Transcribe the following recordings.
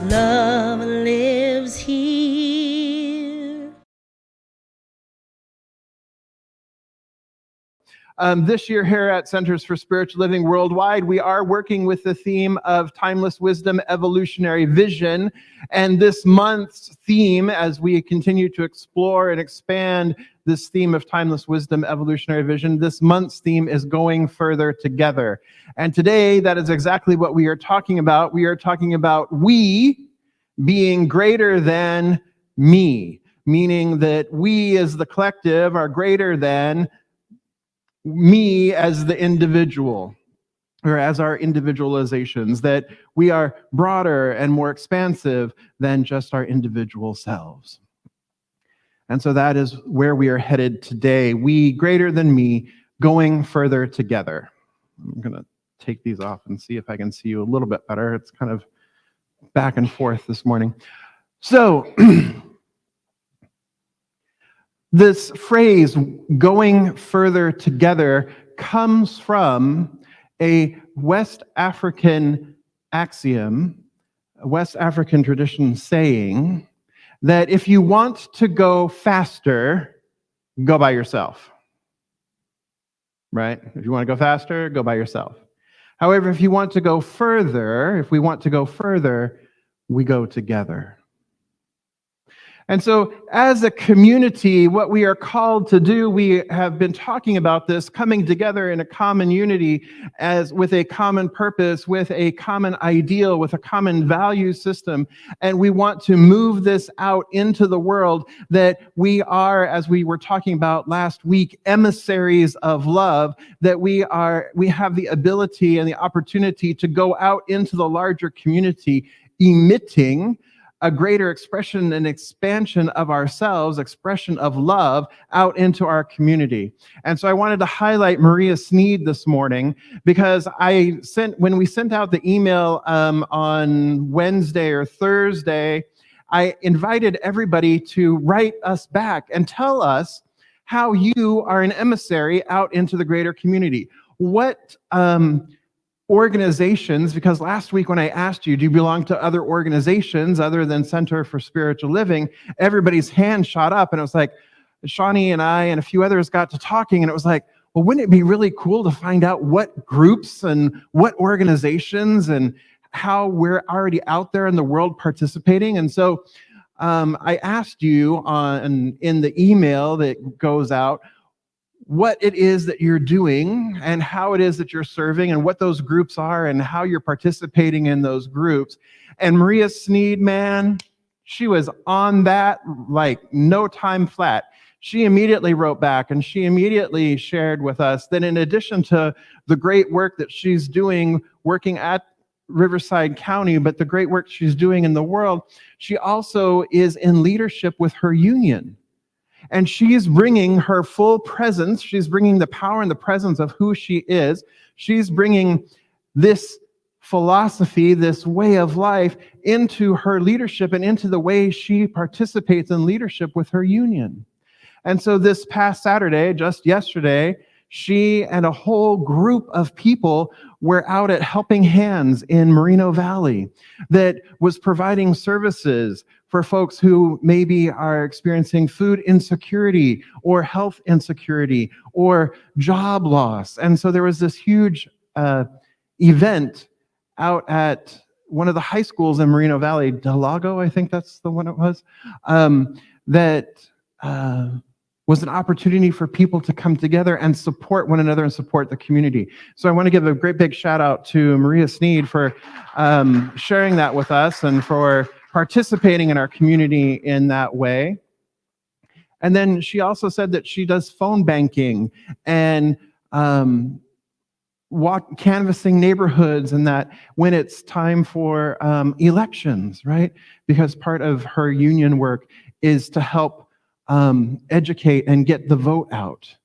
love lives here. This year here at Centers for Spiritual Living Worldwide, we are working with the theme of timeless wisdom, evolutionary vision. And this month's theme, as we continue to explore and expand this theme of timeless wisdom, evolutionary vision, this month's theme is going further together. And today, that is exactly what we are talking about. We are talking about we being greater than me, meaning that we as the collective are greater than me as the individual, or as our individualizations, that we are broader and more expansive than just our individual selves. And so that is where we are headed today. We greater than me, going further together. I'm going to take these off and see if I can see you a little bit better. It's kind of back and forth this morning. So this phrase, going further together, comes from a West African axiom, a West African tradition saying that if you want to go faster, go by yourself. Right? If you want to go faster, go by yourself. However, if you want to go further, if we want to go further, we go together. And so as a community, what we are called to do, we have been talking about this, coming together in a common unity, as with a common purpose, with a common ideal, with a common value system. And we want to move this out into the world, that we are, as we were talking about last week, emissaries of love, that we have the ability and the opportunity to go out into the larger community, emitting a greater expression and expansion of ourselves, expression of love out into our community. And so I wanted to highlight Maria Sneed this morning, because when we sent out the email on Wednesday or Thursday, I invited everybody to write us back and tell us how you are an emissary out into the greater community. What organizations, because last week when I asked you, do you belong to other organizations other than Center for Spiritual Living, everybody's hand shot up, and it was like, Shawnee and I and a few others got to talking, and it was like, well, wouldn't it be really cool to find out what groups and what organizations and how we're already out there in the world participating? And so I asked you in the email that goes out, what it is that you're doing and how it is that you're serving and what those groups are and how you're participating in those groups. And Maria Sneed, man, she was on that like no time flat. She immediately wrote back and she immediately shared with us that in addition to the great work that she's doing working at Riverside County, but the great work she's doing in the world, she also is in leadership with her union. And she's bringing her full presence. She's bringing the power and the presence of who she is. She's bringing this philosophy, this way of life into her leadership and into the way she participates in leadership with her union. And so this past Saturday, just yesterday, she and a whole group of people were out at Helping Hands in Moreno Valley that was providing services for folks who maybe are experiencing food insecurity or health insecurity or job loss. And so there was this huge event out at one of the high schools in Moreno Valley, Delago, I think that's the one it was, that was an opportunity for people to come together and support one another and support the community. So I want to give a great big shout out to Maria Sneed for sharing that with us and for participating in our community in that way. And then she also said that she does phone banking and canvassing neighborhoods, and that when it's time for elections, right? Because part of her union work is to help educate and get the vote out.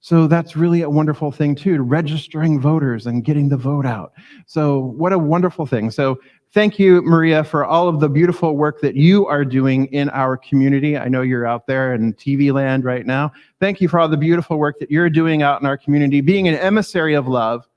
So that's really a wonderful thing too, registering voters and getting the vote out. So what a wonderful thing. So thank you, Maria, for all of the beautiful work that you are doing in our community. I know you're out there in TV land right now. Thank you for all the beautiful work that you're doing out in our community, being an emissary of love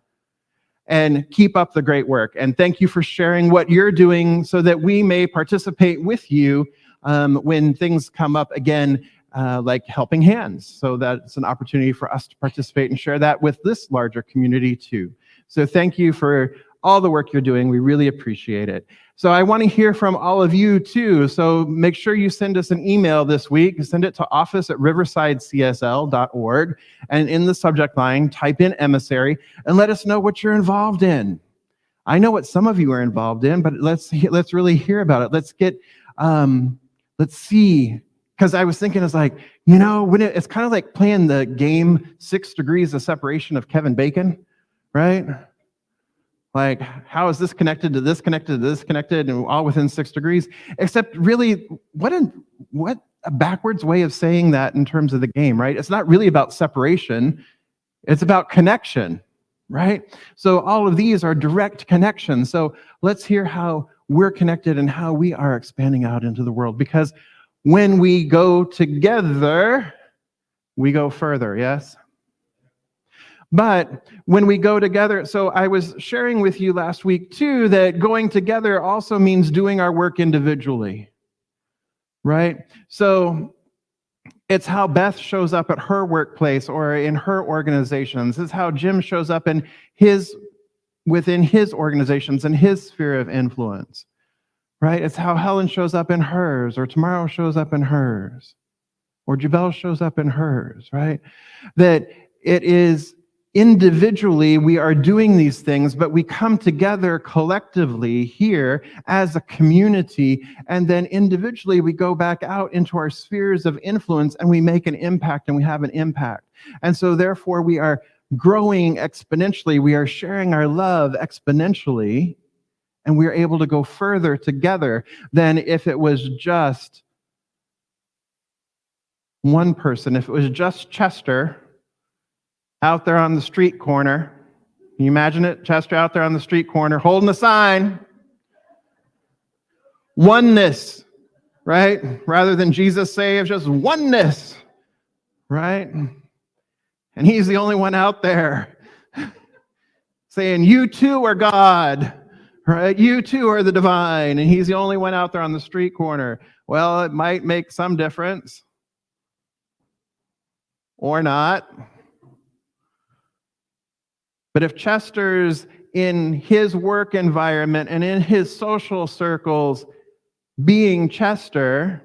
And keep up the great work. And thank you for sharing what you're doing so that we may participate with you when things come up again, like helping hands. So that's an opportunity for us to participate and share that with this larger community too. So thank you for all the work you're doing. We really appreciate it. So I want to hear from all of you too. So make sure you send us an email this week. Send it to office@riversidecsl.org. And in the subject line, type in emissary and let us know what you're involved in. I know what some of you are involved in, but let's really hear about it. Let's see. Because I was thinking, it's like, it's kind of like playing the game 6 Degrees of Separation of Kevin Bacon, right? Like, how is this connected to this connected to this connected, and all within 6 degrees? Except really, what a backwards way of saying that in terms of the game, right? It's not really about separation. It's about connection, right? So all of these are direct connections. So let's hear how we're connected and how we are expanding out into the world. Because when we go together, we go further, yes? But when we go together, so I was sharing with you last week too, that going together also means doing our work individually, right? So it's how Beth shows up at her workplace or in her organizations. It's how Jim shows up within his organizations and his sphere of influence, right? It's how Helen shows up in hers, or Tomorrow shows up in hers, or Jabel shows up in hers, right? That it is individually we are doing these things, but we come together collectively here as a community, and then individually we go back out into our spheres of influence and we make an impact, and we have an impact. And so therefore we are growing exponentially, we are sharing our love exponentially, and we are able to go further together than if it was just one person. If it was just Chester out there on the street corner. Can you imagine it? Chester out there on the street corner holding a sign. Oneness, right? Rather than Jesus saves, just oneness, right? And he's the only one out there saying, you too are God, right? You too are the divine. And he's the only one out there on the street corner. Well, it might make some difference or not. But if Chester's in his work environment and in his social circles being Chester,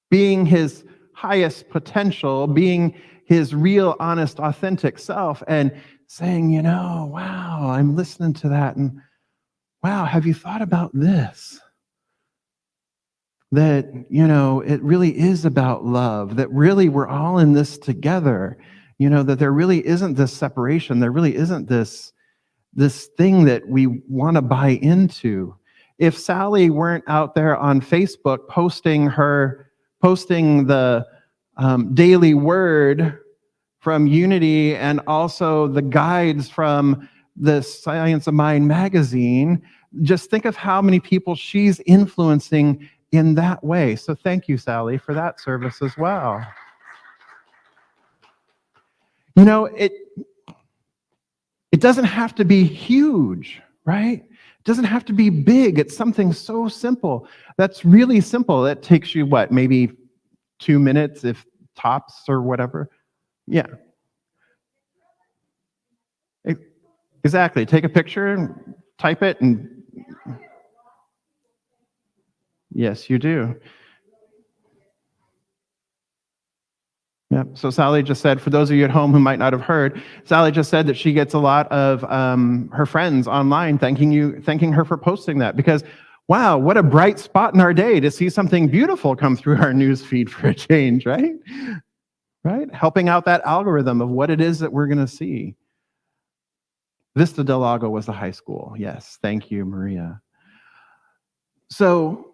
being his highest potential, being his real, honest, authentic self, and saying, wow, I'm listening to that, and wow, have you thought about this? That, it really is about love, that really we're all in this together. That there really isn't this separation. There really isn't this thing that we want to buy into. If Sally weren't out there on Facebook posting the daily word from Unity and also the guides from the Science of Mind magazine, just think of how many people she's influencing in that way. So thank you, Sally, for that service as well. It doesn't have to be huge, right? It doesn't have to be big. It's something so simple. That's really simple. That takes you, maybe 2 minutes if tops or whatever. Yeah. Exactly. Take a picture and type it, and yes, you do. Yep. So Sally just said, for those of you at home who might not have heard, Sally just said that she gets a lot of her friends online thanking her for posting that, because, wow, what a bright spot in our day to see something beautiful come through our news feed for a change, right? Right? Helping out that algorithm of what it is that we're going to see. Vista del Lago was the high school. Yes. Thank you, Maria. So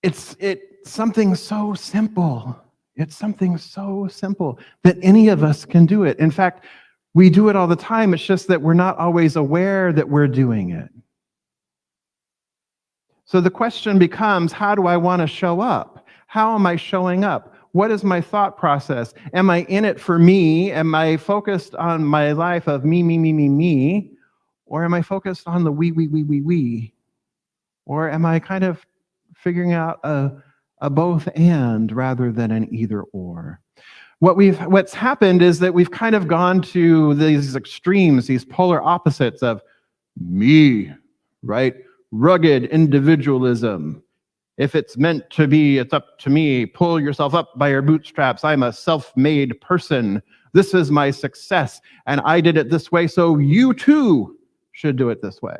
it's something so simple. It's something so simple that any of us can do it. In fact, we do it all the time. It's just that we're not always aware that we're doing it. So the question becomes, how do I want to show up? How am I showing up? what is my thought process? Am I in it for me? Am I focused on my life of me, me, me, me, me? Or am I focused on the we? Or am I kind of figuring out a both and rather than an either or? What's happened is that we've kind of gone to these extremes, these polar opposites of me, right? Rugged individualism. If it's meant to be, it's up to me. Pull yourself up by your bootstraps. I'm a self-made person. This is my success, and I did it this way, so you too should do it this way.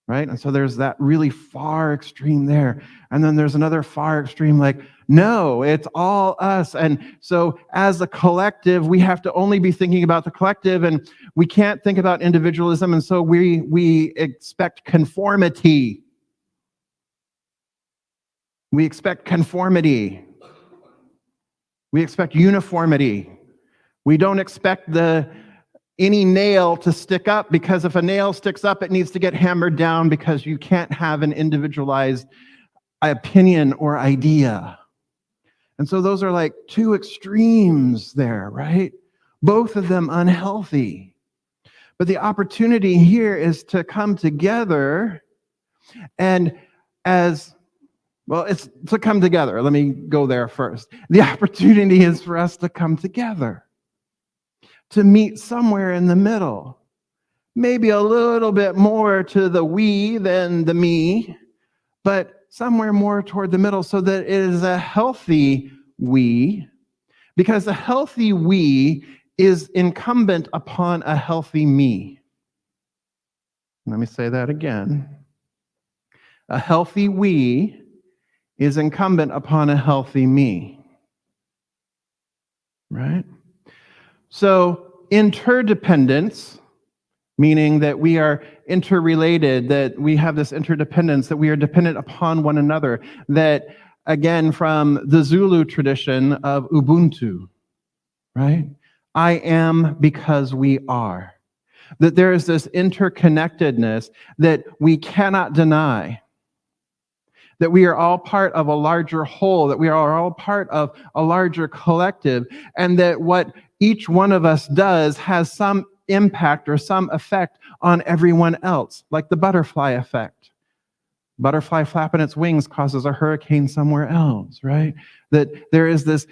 Right? And so there's that really far extreme there. And then there's another far extreme like, no, it's all us. And so as a collective, we have to only be thinking about the collective, and we can't think about individualism. And so we expect conformity. We expect conformity. We expect uniformity. We don't expect any nail to stick up, because if a nail sticks up, it needs to get hammered down, because you can't have an individualized opinion or idea. And so those are like two extremes there, right? Both of them unhealthy. But the opportunity here is to come together, and it's to come together. Let me go there first. The opportunity is for us to come together, to meet somewhere in the middle, maybe a little bit more to the we than the me, but somewhere more toward the middle, so that it is a healthy we, because a healthy we is incumbent upon a healthy me. Let me say that again. A healthy we is incumbent upon a healthy me. Right? So interdependence, meaning that we are interrelated, that we have this interdependence, that we are dependent upon one another, that, again, from the Zulu tradition of Ubuntu, right? I am because we are. That there is this interconnectedness that we cannot deny. That we are all part of a larger whole, that we are all part of a larger collective, and that what each one of us does has some impact or some effect on everyone else, like the butterfly effect. Butterfly flapping its wings causes a hurricane somewhere else, right? That there is this,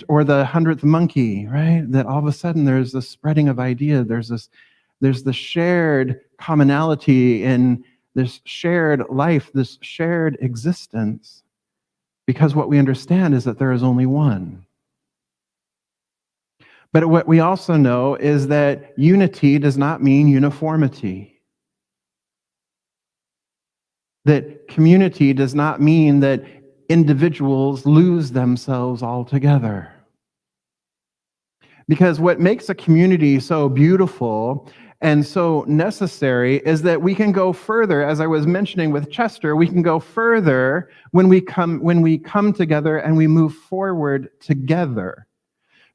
or the 100th monkey, right? That all of a sudden there's this spreading of ideas, there's the shared commonality in this shared life, this shared existence, because what we understand is that there is only one. But what we also know is that unity does not mean uniformity. That community does not mean that individuals lose themselves altogether. Because what makes a community so beautiful and so necessary is that we can go further, as I was mentioning with Chester, we can go further when we come together and we move forward together.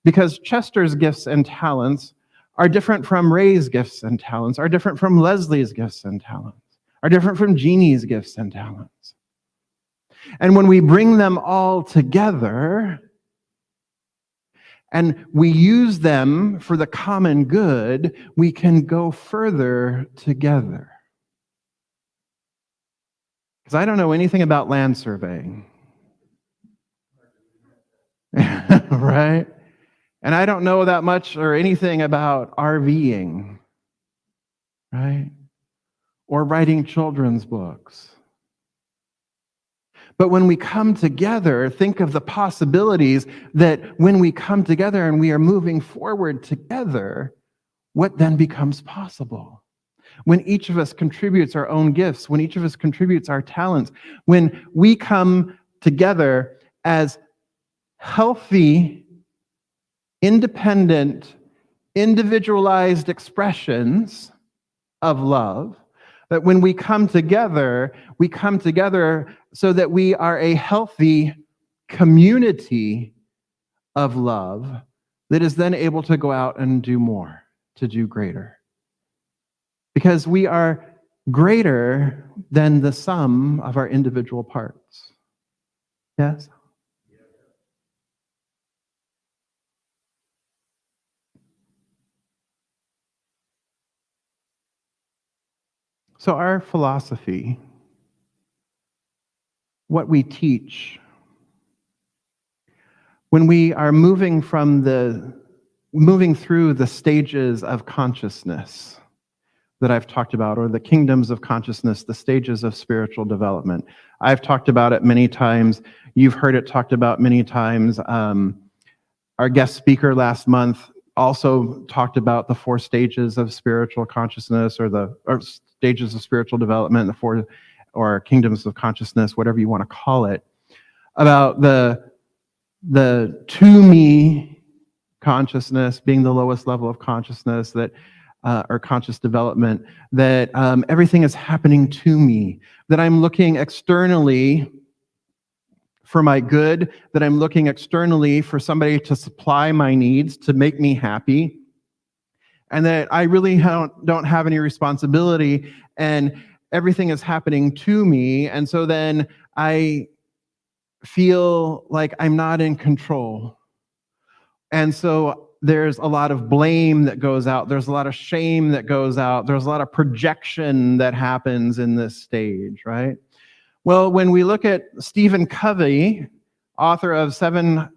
Because Chester's gifts and talents are different from Ray's gifts and talents, are different from Leslie's gifts and talents, are different from Jeannie's gifts and talents. And when we bring them all together, and we use them for the common good, we can go further together. Because I don't know anything about land surveying. Right? And I don't know that much or anything about RVing. Right? Or writing children's books. But when we come together, think of the possibilities that when we come together and we are moving forward together, what then becomes possible? When each of us contributes our own gifts, when each of us contributes our talents, when we come together as healthy, independent, individualized expressions of love, that when we come together so that we are a healthy community of love that is then able to go out and do more, to do greater. Because we are greater than the sum of our individual parts. Yes? So our philosophy, what we teach, when we are moving through the stages of consciousness that I've talked about, or the kingdoms of consciousness, the stages of spiritual development. I've talked about it many times. You've heard it talked about many times. Our guest speaker last month also talked about the 4 stages of spiritual consciousness, or stages of spiritual development, the 4 or kingdoms of consciousness, whatever you want to call it, about the to me consciousness being the lowest level of consciousness, that or conscious development, that everything is happening to me, that I'm looking externally for my good, that I'm looking externally for somebody to supply my needs, to make me happy, and that I really don't have any responsibility, and everything is happening to me, and so then I feel like I'm not in control. And so there's a lot of blame that goes out. There's a lot of shame that goes out. There's a lot of projection that happens in this stage, right? Well, when we look at Stephen Covey, author of Seven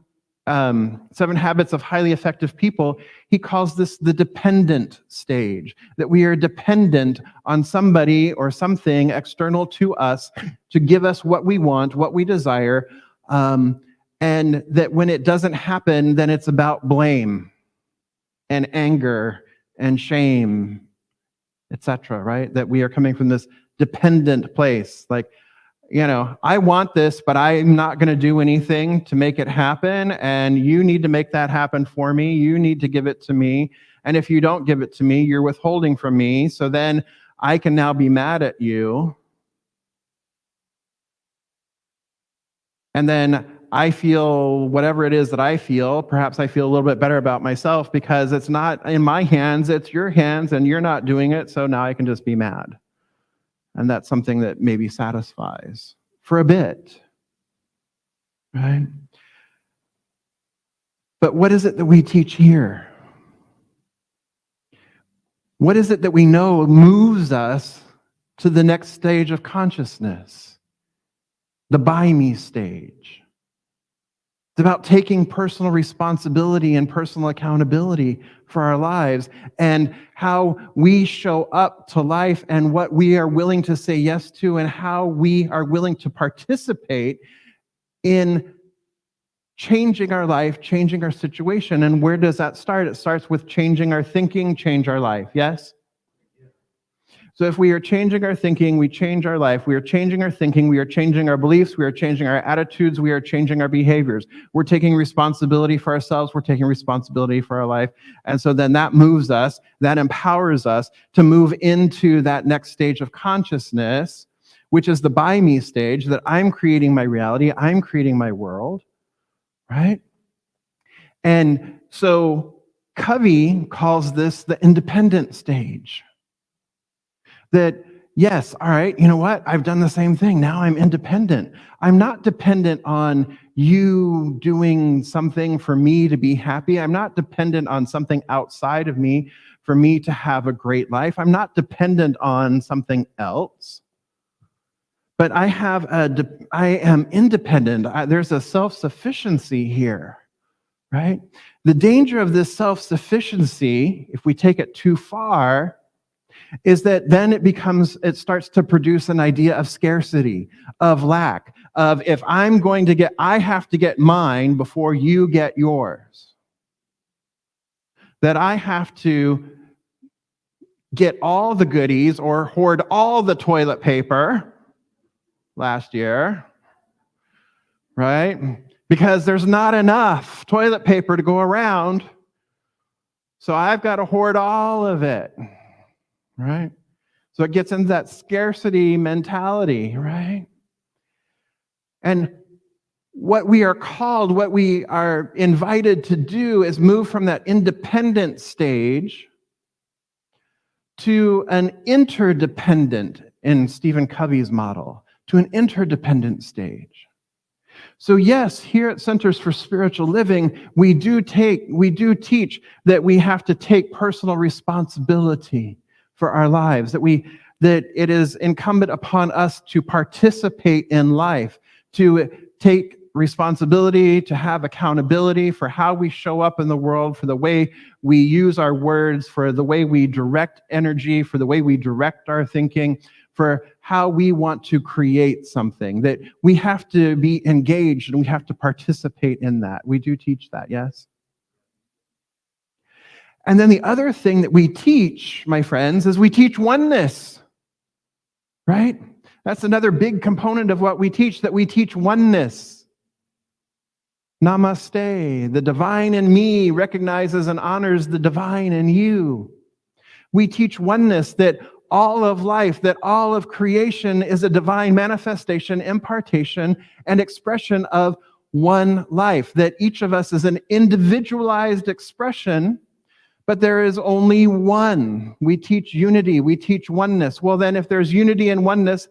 Habits of Highly Effective People, he calls this the dependent stage, that we are dependent on somebody or something external to us to give us what we want, what we desire, and that when it doesn't happen, then it's about blame and anger and shame, etc., right? That we are coming from this dependent place. Like, I want this, but I'm not going to do anything to make it happen, and you need to make that happen for me. You need to give it to me. And if you don't give it to me, you're withholding from me. So then I can now be mad at you. And then I feel whatever it is that I feel. Perhaps I feel a little bit better about myself because it's not in my hands, it's your hands, and you're not doing it. So now I can just be mad. And that's something that maybe satisfies for a bit, right? But what is it that we teach here? What is it that we know moves us to the next stage of consciousness? The by me stage. It's about taking personal responsibility and personal accountability for our lives and how we show up to life and what we are willing to say yes to and how we are willing to participate in changing our life, changing our situation. And where does that start? It starts with changing our thinking, change our life. Yes? So if we are changing our thinking, we change our life. We are changing our thinking. We are changing our beliefs. We are changing our attitudes. We are changing our behaviors. We're taking responsibility for ourselves. We're taking responsibility for our life. And so then that moves us, that empowers us to move into that next stage of consciousness, which is the by me stage, that I'm creating my reality. I'm creating my world, right? And so Covey calls this the independent stage. That, yes, all right, you know what? I've done the same thing. Now I'm independent. I'm not dependent on you doing something for me to be happy. I'm not dependent on something outside of me for me to have a great life. I'm not dependent on something else. But I am independent. There's a self-sufficiency here, right? The danger of this self-sufficiency, if we take it too far, is that then it starts to produce an idea of scarcity, of lack, of if I'm going to I have to get mine before you get yours. That I have to get all the goodies or hoard all the toilet paper last year, right? Because there's not enough toilet paper to go around. So I've got to hoard all of it, right? So it gets into that scarcity mentality, right? And what we are called, what we are invited to do is move from that independent stage to an interdependent, in Stephen Covey's model, to an interdependent stage. So yes, here at Centers for Spiritual Living, we do teach that we have to take personal responsibility for our lives, that we that it is incumbent upon us to participate in life, to take responsibility, to have accountability for how we show up in the world, for the way we use our words, for the way we direct energy, for the way we direct our thinking, for how we want to create something, that we have to be engaged and we have to participate in that. We do teach that, yes? And then the other thing that we teach, my friends, is we teach oneness, right? That's another big component of what we teach, that we teach oneness. Namaste. The divine in me recognizes and honors the divine in you. We teach oneness, that all of life, that all of creation is a divine manifestation, impartation, and expression of one life, that each of us is an individualized expression, but there is only one. We teach unity, we teach oneness. Well, then, if there's unity and oneness,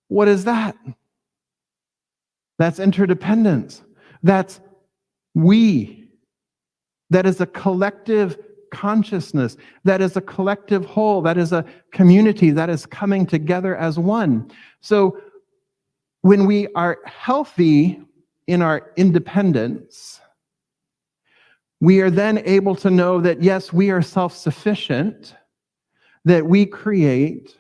what is that? That's interdependence. That's we. That is a collective consciousness. That is a collective whole. That is a community that is coming together as one. So when we are healthy in our independence, we are then able to know that, yes, we are self-sufficient, that we create,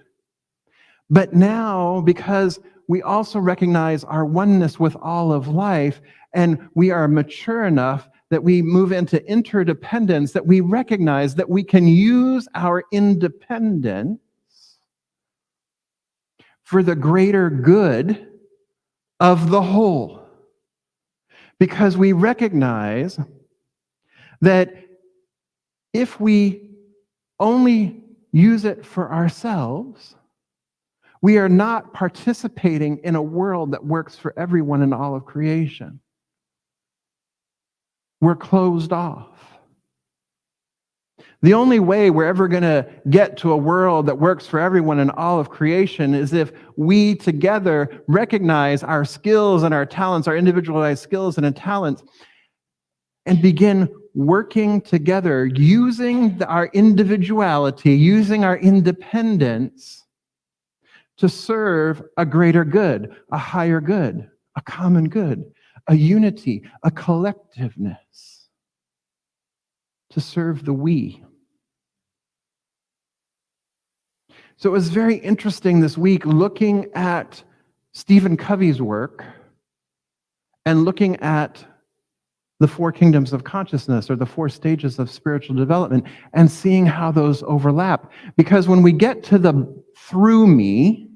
but now, because we also recognize our oneness with all of life, and we are mature enough that we move into interdependence, that we recognize that we can use our independence for the greater good of the whole. Because we recognize that if we only use it for ourselves, we are not participating in a world that works for everyone in all of creation. We're closed off. The only way we're ever going to get to a world that works for everyone in all of creation is if we together recognize our skills and our talents, our individualized skills and talents, and begin working together, using our individuality, using our independence to serve a greater good, a higher good, a common good, a unity, a collectiveness, to serve the we. So it was very interesting this week looking at Stephen Covey's work and looking at the 4 kingdoms of consciousness, or the 4 stages of spiritual development, and seeing how those overlap. Because when we get to the through me,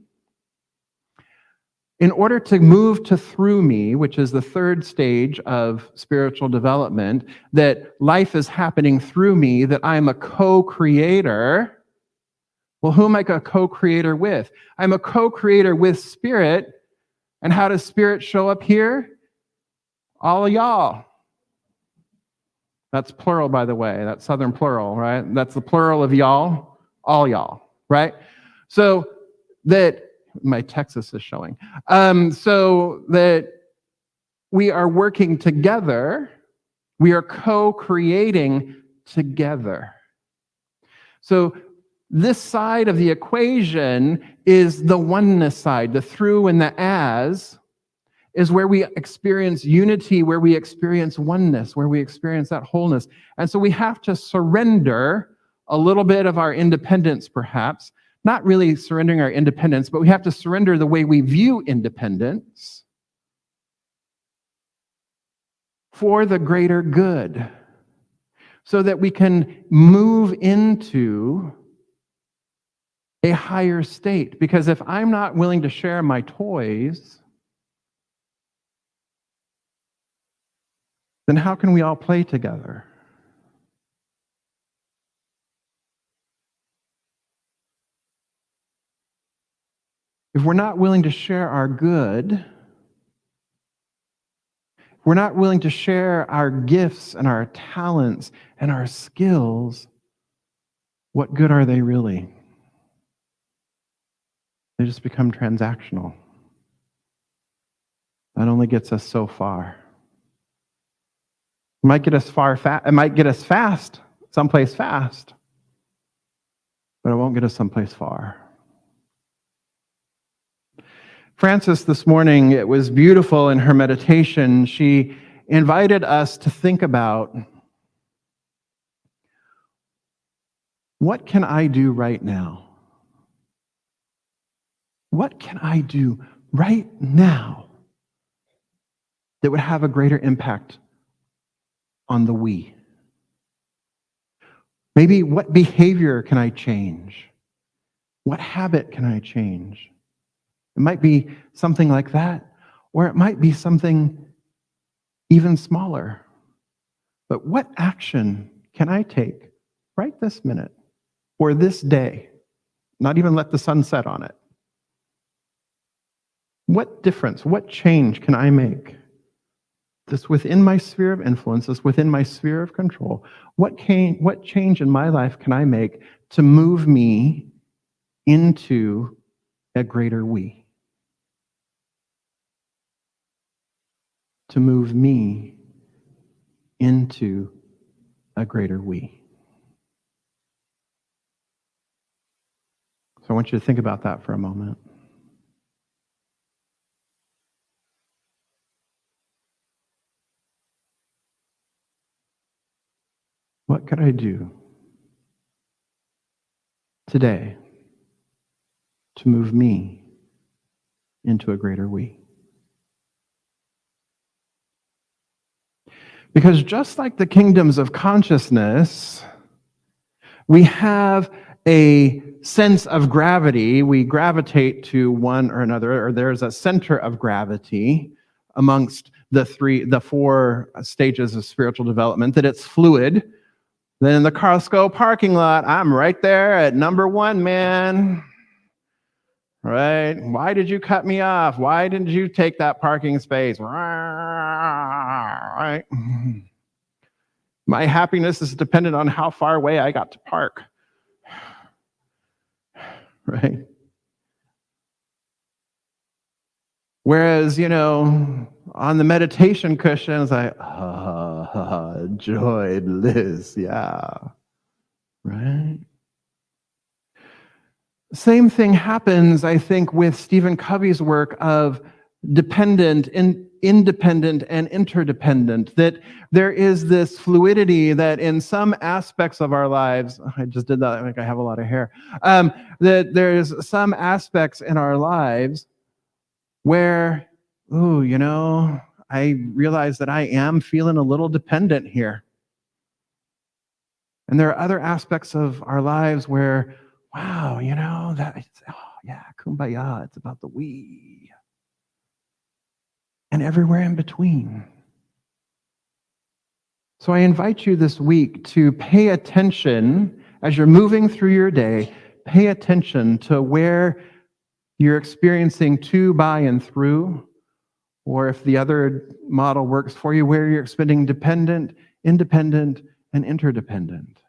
in order to move to through me, which is the 3rd stage of spiritual development, that life is happening through me, that I'm a co-creator. Well, who am I a co-creator with? I'm a co-creator with Spirit. And how does Spirit show up here? All of y'all. That's plural, by the way. That's Southern plural, right? That's the plural of y'all, all y'all, right? So that, my Texas is showing. So that we are working together, we are co-creating together. So this side of the equation is the oneness side, the through and the as, is where we experience unity, where we experience oneness, where we experience that wholeness. And so we have to surrender a little bit of our independence, perhaps. Not really surrendering our independence, but we have to surrender the way we view independence for the greater good, so that we can move into a higher state. Because if I'm not willing to share my toys, then how can we all play together? If we're not willing to share our good, if we're not willing to share our gifts and our talents and our skills, what good are they really? They just become transactional. That only gets us so far. It might get us it might get us fast, someplace fast, but it won't get us someplace far. Frances this morning, it was beautiful in her meditation. She invited us to think about, what can I do right now? What can I do right now that would have a greater impact on the we? Maybe what behavior can I change? What habit can I change? It might be something like that, or it might be something even smaller. But what action can I take right this minute or this day? Not even let the sun set on it. What difference, what change can I make? This within my sphere of influence, this within my sphere of control. What change in my life can I make to move me into a greater we? To move me into a greater we. So I want you to think about that for a moment. What could I do today to move me into a greater we? Because just like the kingdoms of consciousness, we have a sense of gravity. We gravitate to one or another, or there's a center of gravity amongst the four stages of spiritual development, that it's fluid. Then in the Costco parking lot, I'm right there at number 1, man. Right? Why did you cut me off? Why didn't you take that parking space? Right? My happiness is dependent on how far away I got to park. Right? Whereas, on the meditation cushion, it's like, joy, bliss, yeah. Right? Same thing happens, I think, with Stephen Covey's work of dependent, independent, and interdependent, that there is this fluidity that in some aspects of our lives, I just did that, like I have a lot of hair, that there's some aspects in our lives where, I realize that I am feeling a little dependent here. And there are other aspects of our lives where, wow, kumbaya, it's about the we. And everywhere in between. So I invite you this week to pay attention as you're moving through your day, pay attention to where you're experiencing to, by, and through, or if the other model works for you, where you're experiencing dependent, independent, and interdependent.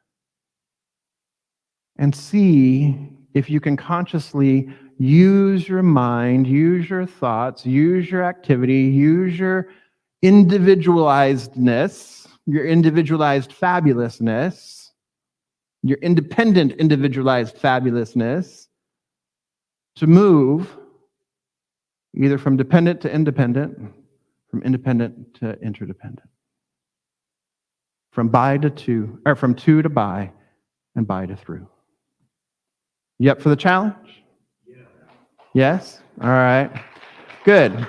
And see if you can consciously use your mind, use your thoughts, use your activity, use your individualizedness, your individualized fabulousness, your independent individualized fabulousness to move either from dependent to independent, from independent to interdependent, from by to to, or from to by, and by to through. You up for the challenge? Yeah. Yes? All right. Good.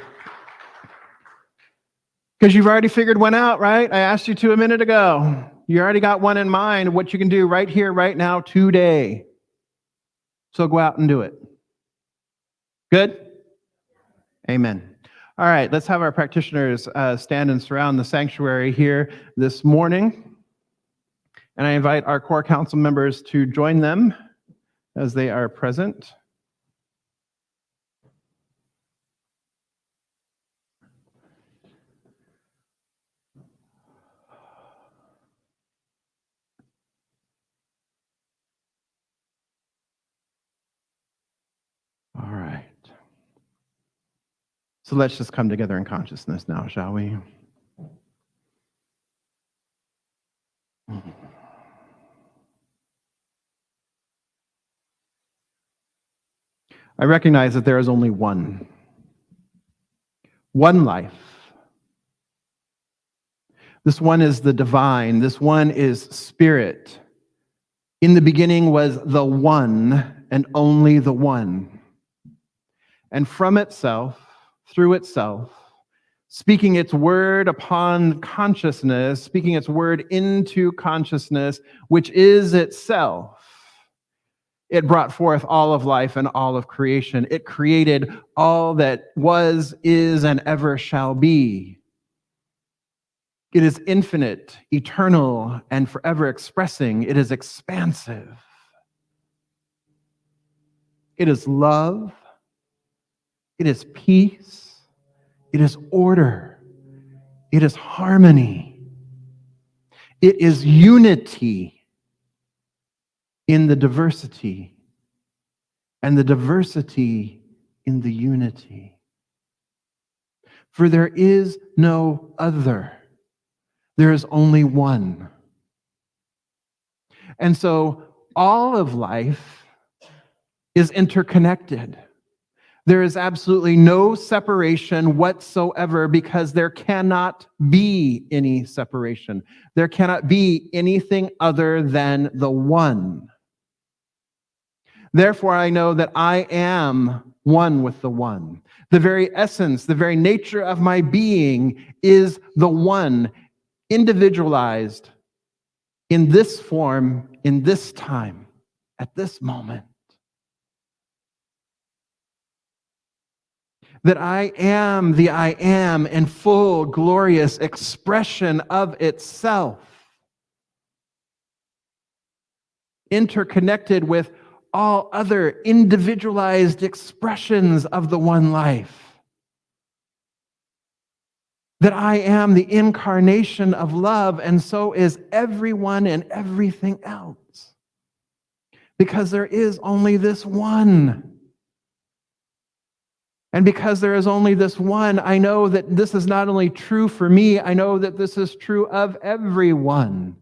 Because you've already figured one out, right? I asked you to a minute ago. You already got one in mind of what you can do right here, right now, today. So go out and do it. Good? Amen. All right, let's have our practitioners stand and surround the sanctuary here this morning. And I invite our core council members to join them as they are present. All right. So let's just come together in consciousness now, shall we? I recognize that there is only one. one life. This one is the divine. This one is spirit. In the beginning was the one and only the one. And from itself, through itself, speaking its word upon consciousness, speaking its word into consciousness, which is itself, it brought forth all of life and all of creation. It created all that was, is, and ever shall be. It is infinite, eternal, and forever expressing. It is expansive. It is love. It is peace. It is order. It is harmony. It is unity in the diversity, and the diversity in the unity. For there is no other. There is only one. And so all of life is interconnected. There is absolutely no separation whatsoever because there cannot be any separation. There cannot be anything other than the one. Therefore, I know that I am one with the one. The very essence, the very nature of my being is the one, individualized in this form, in this time, at this moment. That I am the I am in full, glorious expression of itself, interconnected with all other individualized expressions of the one life. That I am the incarnation of love, and so is everyone and everything else. Because there is only this one. And because there is only this one, I know that this is not only true for me, I know that this is true of everyone.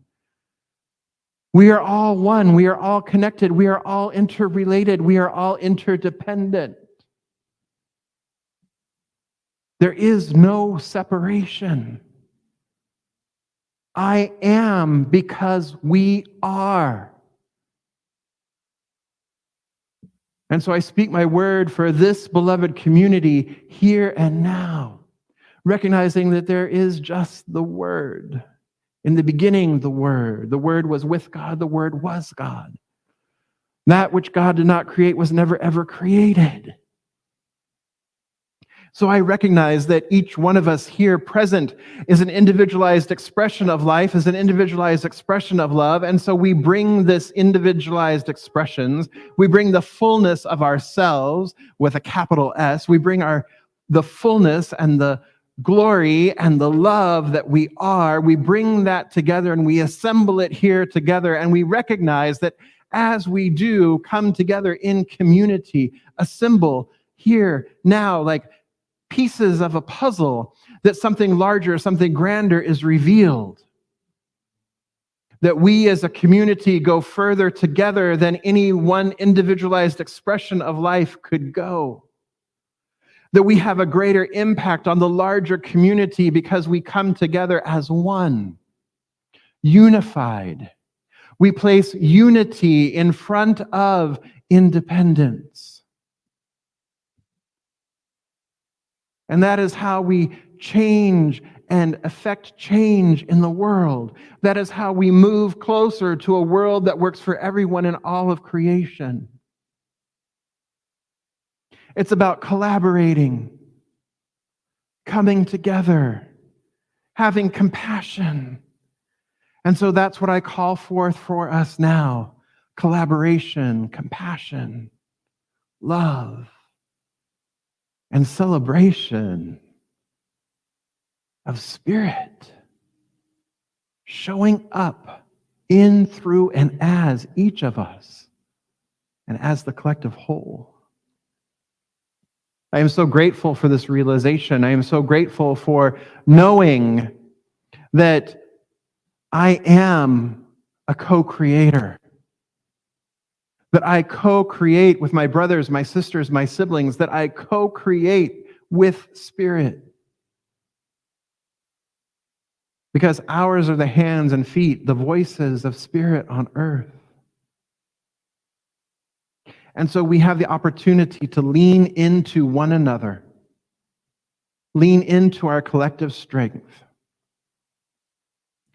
We are all one. We are all connected. We are all interrelated. We are all interdependent. There is no separation. I am because we are. And so I speak my word for this beloved community here and now, recognizing that there is just the Word. In the beginning, the Word was with God, the Word was God. That which God did not create was never ever created. So I recognize that each one of us here present is an individualized expression of life, is an individualized expression of love. And so we bring this individualized expressions, we bring the fullness of ourselves with a capital S. We bring the fullness and the glory and the love that we are. We bring that together and we assemble it here together. And we recognize that as we do come together in community, assemble here now, like pieces of a puzzle, that something larger, something grander is revealed. That we as a community go further together than any one individualized expression of life could go. That we have a greater impact on the larger community because we come together as one, unified. We place unity in front of independence. And that is how we change and affect change in the world. That is how we move closer to a world that works for everyone in all of creation. It's about collaborating, coming together, having compassion. And so that's what I call forth for us now. Collaboration, compassion, love, and celebration of spirit showing up in, through, and as each of us, and as the collective whole. I am so grateful for this realization. I am so grateful for knowing that I am a co-creator. That I co-create with my brothers, my sisters, my siblings, that I co-create with Spirit. Because ours are the hands and feet, the voices of Spirit on earth. And so we have the opportunity to lean into one another, lean into our collective strength.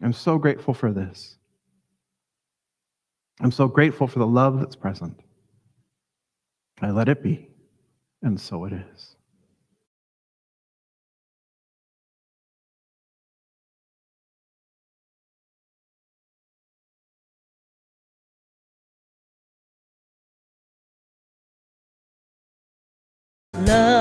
I'm so grateful for this. I'm so grateful for the love that's present. I let it be, and so it is. Love.